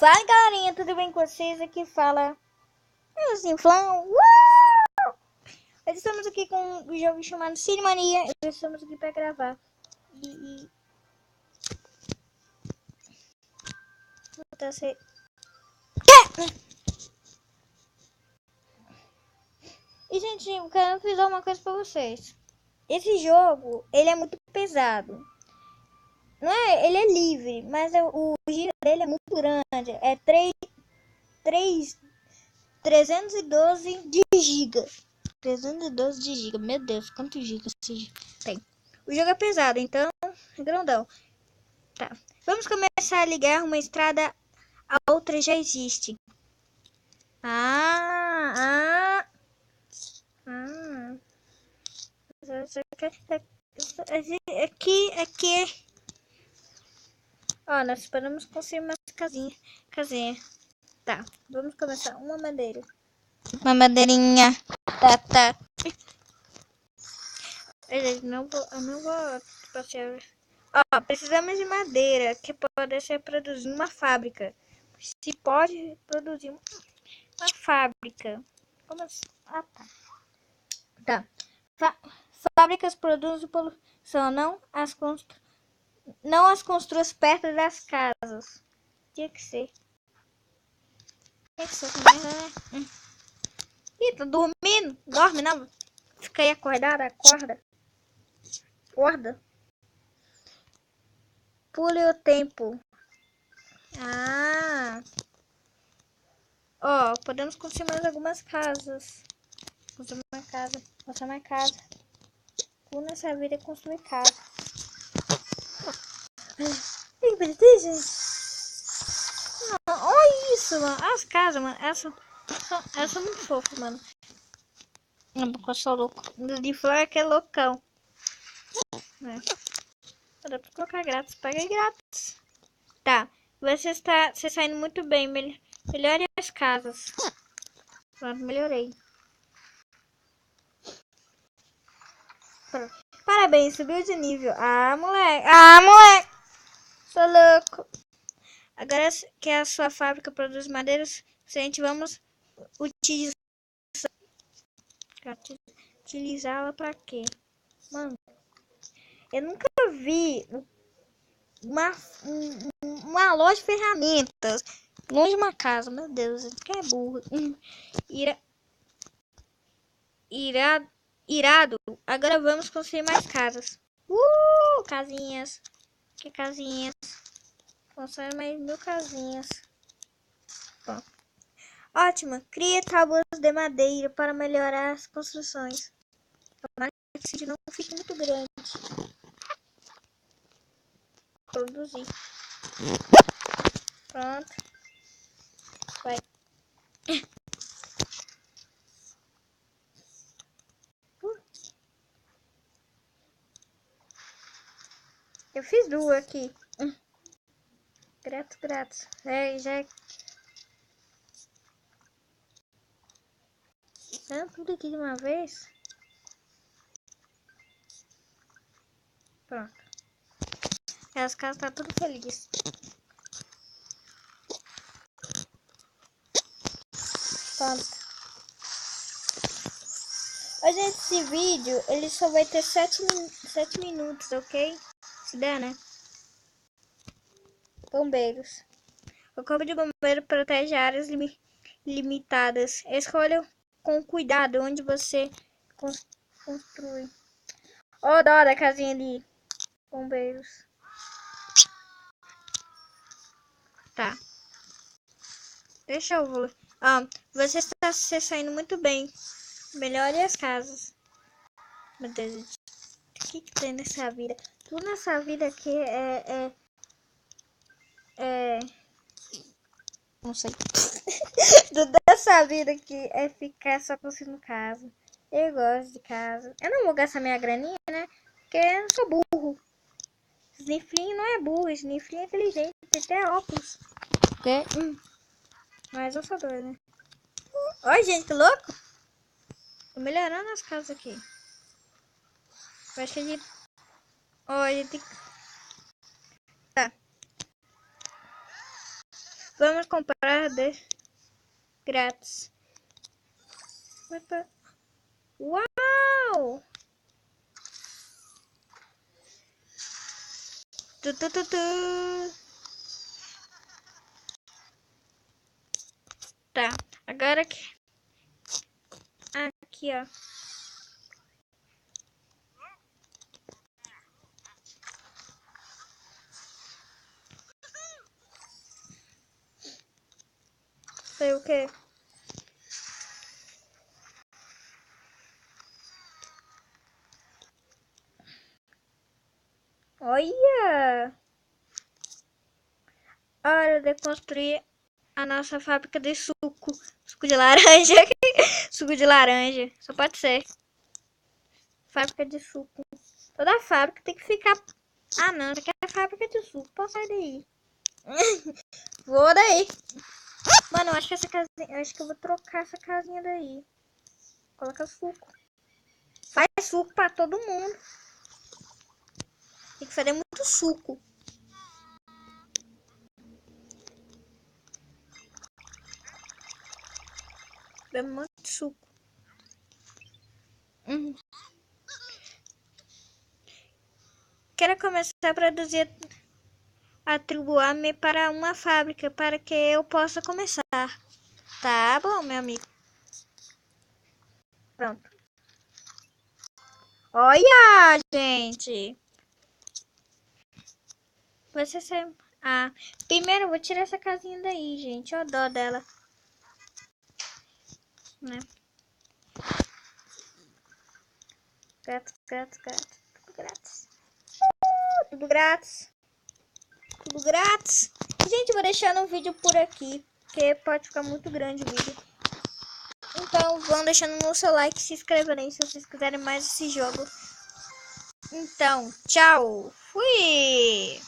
Fala galerinha, tudo bem com vocês? Aqui fala Simflão. Nós estamos aqui com um jogo chamado Cinemania. Nós estamos aqui para gravar. E gente, eu quero avisar uma coisa para vocês. Esse jogo, ele é muito pesado. Não é, ele é livre, mas o giga dele é muito grande. É 312 de giga. 312 de giga. Meu Deus, quantos gigas tem? O jogo é pesado, então é grandão. Tá. Vamos começar a ligar uma estrada. A outra já existe. Aqui. Ó, nós podemos construir umas casinha. Tá, vamos começar. Uma madeira. Uma madeirinha. Tá. Eu não vou passear. Ó, precisamos de madeira que pode ser produzida em uma fábrica. Se pode produzir uma fábrica. Como assim? Ah, tá. Fábricas produzem poluição, não as construas perto das casas. Tinha que ser. Né? Ih, tô dormindo. Dorme não. Fica aí acordada, acorda. Pule o tempo. Ó, podemos construir mais algumas casas. Construir uma casa. Tudo nessa vida é construir casa. Tem que gente. Olha isso, mano. As casas, mano. Essas são muito fofas, mano. Eu sou louco. De flor que é loucão. Dá pra colocar grátis. Paguei grátis. Tá. Você está se saindo muito bem. Melhore as casas. Pronto, melhorei. Pronto. Parabéns, subiu de nível. Moleque. Sou louco. Agora que a sua fábrica produz madeiras, gente, vamos utilizá-la pra quê? Mano, eu nunca vi uma loja de ferramentas longe de uma casa. Meu Deus, que é burro. Irado. Agora vamos construir mais casas. Casinhas. Que casinhas? Construir mais 1000 casinhas. Bom. Ótimo. Cria tábuas de madeira para melhorar as construções. Tomara que esse vídeo não fique muito grande. Produzir. Pronto. Vai. Eu fiz duas aqui. Grátis. Já. Tudo aqui de uma vez. Pronto. As casas tá tudo feliz. Pronto. Ó, gente, esse vídeo ele só vai ter 7 minutos, ok? Se der, né? Bombeiros. O corpo de bombeiro protege áreas limitadas. Escolha com cuidado onde você construi. Ó, dó da casinha ali. Bombeiros. Tá. Deixa eu ver. Você está se saindo muito bem. Melhore as casas. Meu Deus, o que tem nessa vida? Tudo nessa vida aqui não sei. Tudo nessa vida aqui é ficar só construindo casa. Eu gosto de casa. Eu não vou gastar minha graninha, né? Porque eu sou burro. Sniflin não é burro. Sniflin é inteligente. Tem até óculos. Okay? Mas eu sou doido, né? Oi, gente, que louco. Tô melhorando as casas aqui. Eu acho que a gente... Ó, a gente tem que... Tá. Vamos comprar grátis. Uau! Tu, tu, tu, tu. Tá, agora aqui, ó. Foi o quê? Olha! Hora de construir a nossa fábrica de suco. Suco de laranja. Suco de laranja. Só pode ser. Fábrica de suco. Toda fábrica tem que ficar... Ah, não. Isso aqui é fábrica de suco. Posso sair daí. Vou daí. Mano, eu acho que essa casinha... Eu acho que eu vou trocar essa casinha daí. Coloca suco. Faz suco pra todo mundo. Tem que fazer muito suco. Bebe muito suco. Quero começar a produzir, atribuir-me para uma fábrica para que eu possa começar. Tá bom, meu amigo. Pronto. Olha, gente. Você sempre... Ah, primeiro eu vou tirar essa casinha daí, gente. Ó, dó dela. Né? Grátis, grátis, grátis. Tudo grátis. Tudo grátis. Tudo grátis. Gente, vou deixar no vídeo por aqui, porque pode ficar muito grande o vídeo. Então, vão deixando no seu like e se inscrevendo aí se vocês quiserem mais esse jogo. Então, tchau. Fui.